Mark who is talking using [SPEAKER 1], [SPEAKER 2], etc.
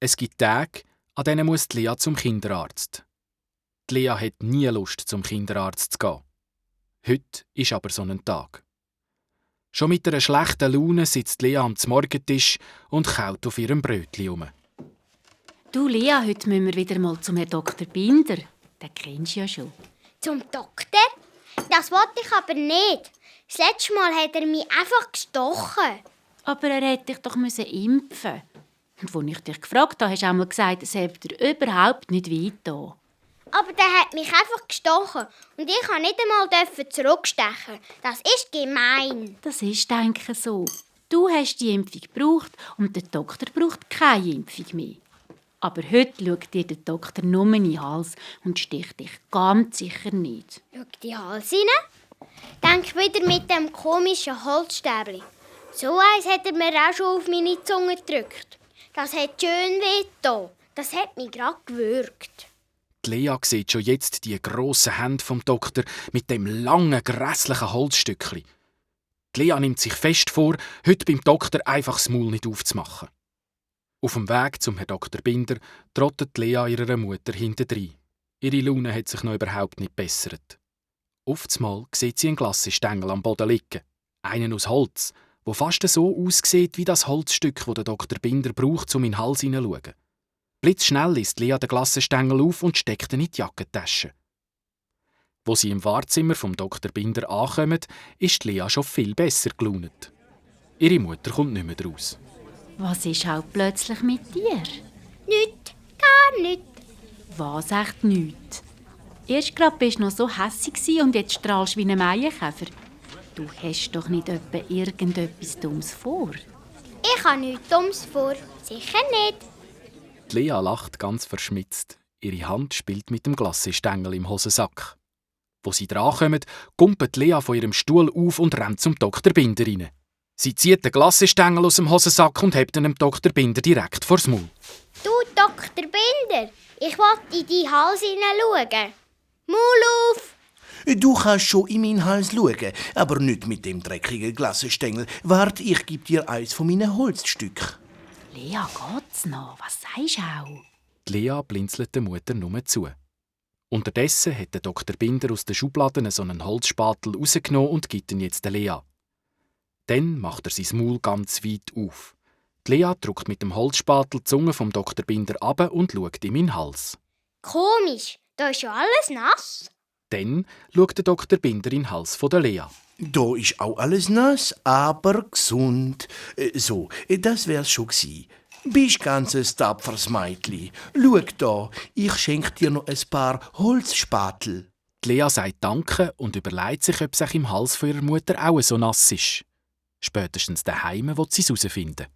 [SPEAKER 1] Es gibt Tage, an denen muss Lea zum Kinderarzt. Lea hat nie Lust, zum Kinderarzt zu gehen. Heute ist aber so ein Tag. Schon mit einer schlechten Laune sitzt Lea am Morgentisch und kaut auf ihrem Brötchen rum.
[SPEAKER 2] Du, Lea, heute müssen wir wieder mal zum Herrn Dr. Binder. Den kennst du ja schon.
[SPEAKER 3] Zum Doktor? Das wollte ich aber nicht. Das letzte Mal hat er mich einfach gestochen.
[SPEAKER 2] Aber er hätte dich doch impfen. Und als ich dich gefragt habe, hast du einmal gesagt, es hätte dir überhaupt nicht wehgetan.
[SPEAKER 3] Aber der hat mich einfach gestochen und ich durfte nicht einmal zurückstechen. Das ist gemein.
[SPEAKER 2] Das ist, denke ich, so. Du hast die Impfung gebraucht und der Doktor braucht keine Impfung mehr. Aber heute schaut dir der Doktor nur in den Hals und sticht dich ganz sicher nicht.
[SPEAKER 3] Schau die Hals rein. Denk wieder mit dem komischen Holzstäbli. So eins hat er mir auch schon auf meine Zunge gedrückt. Das hat schön wehgetan. Das hat mich gerade gewürgt.
[SPEAKER 1] Lea sieht schon jetzt die grossen Hände vom Doktor mit dem langen, grässlichen Holzstückchen. Lea nimmt sich fest vor, heute beim Doktor einfach das Maul nicht aufzumachen. Auf dem Weg zum Herrn Dr. Binder trottet Lea ihrer Mutter hintendrein. Ihre Laune hat sich noch überhaupt nicht bessert. Auf einmal sieht sie einen Glassestängel am Boden liegen. Einen aus Holz, der fast so aussieht wie das Holzstück, das der Dr. Binder braucht, um in den Hals hineinzuschauen. Blitzschnell liest Lea den Glassestängel auf und steckt ihn in die Jackentasche. Wo sie im Wartezimmer vom Dr. Binder ankommen, ist Lea schon viel besser gelaunt. Ihre Mutter kommt nicht mehr raus.
[SPEAKER 2] Was ist auch plötzlich mit dir?
[SPEAKER 3] Nichts, gar nichts.
[SPEAKER 2] Was, echt nichts? Erst gerade warst du noch so hässig und jetzt strahlst du wie ein Maienkäfer. Du hast doch nicht etwa irgendetwas Dummes vor?
[SPEAKER 3] Ich habe nichts Dummes vor. Sicher nicht.
[SPEAKER 1] Lea lacht ganz verschmitzt. Ihre Hand spielt mit dem Glassestängel im Hosensack. Wo sie drankommen, kumpelt Lea von ihrem Stuhl auf und rennt zum Dr. Binder rein. Sie zieht den Glassestängel aus dem Hosensack und hebt ihn dem Dr. Binder direkt vors Maul.
[SPEAKER 3] Du, Dr. Binder, ich will in deinen Hals hineinschauen. Maul auf!
[SPEAKER 4] Du kannst schon in meinen Hals schauen, aber nicht mit dem dreckigen Glassestängel. Warte, ich gebe dir eins von meinen Holzstücken.
[SPEAKER 2] Lea, geht's noch? Was sagst du auch?
[SPEAKER 1] Lea blinzelt der Mutter nur zu. Unterdessen hat der Dr. Binder aus den Schubladen so einen Holzspatel rausgenommen und gibt ihn jetzt der Lea. Dann macht er sein Maul ganz weit auf. Die Lea drückt mit dem Holzspatel die Zunge vom Dr. Binder ab und schaut ihm in den Hals.
[SPEAKER 3] Komisch, da ist ja alles nass.
[SPEAKER 1] Dann schaut der Dr. Binder in den Hals von der Lea.
[SPEAKER 4] Da ist auch alles nass, aber gesund. So, das wär's schon gsi. Bist ganz ein tapferes Mädchen. Schau da, ich schenk dir noch ein paar Holzspatel.
[SPEAKER 1] Die Lea sagt Danke und überlegt sich, ob sich im Hals von ihrer Mutter auch so nass ist. Spätestens daheim will sie es herausfinden.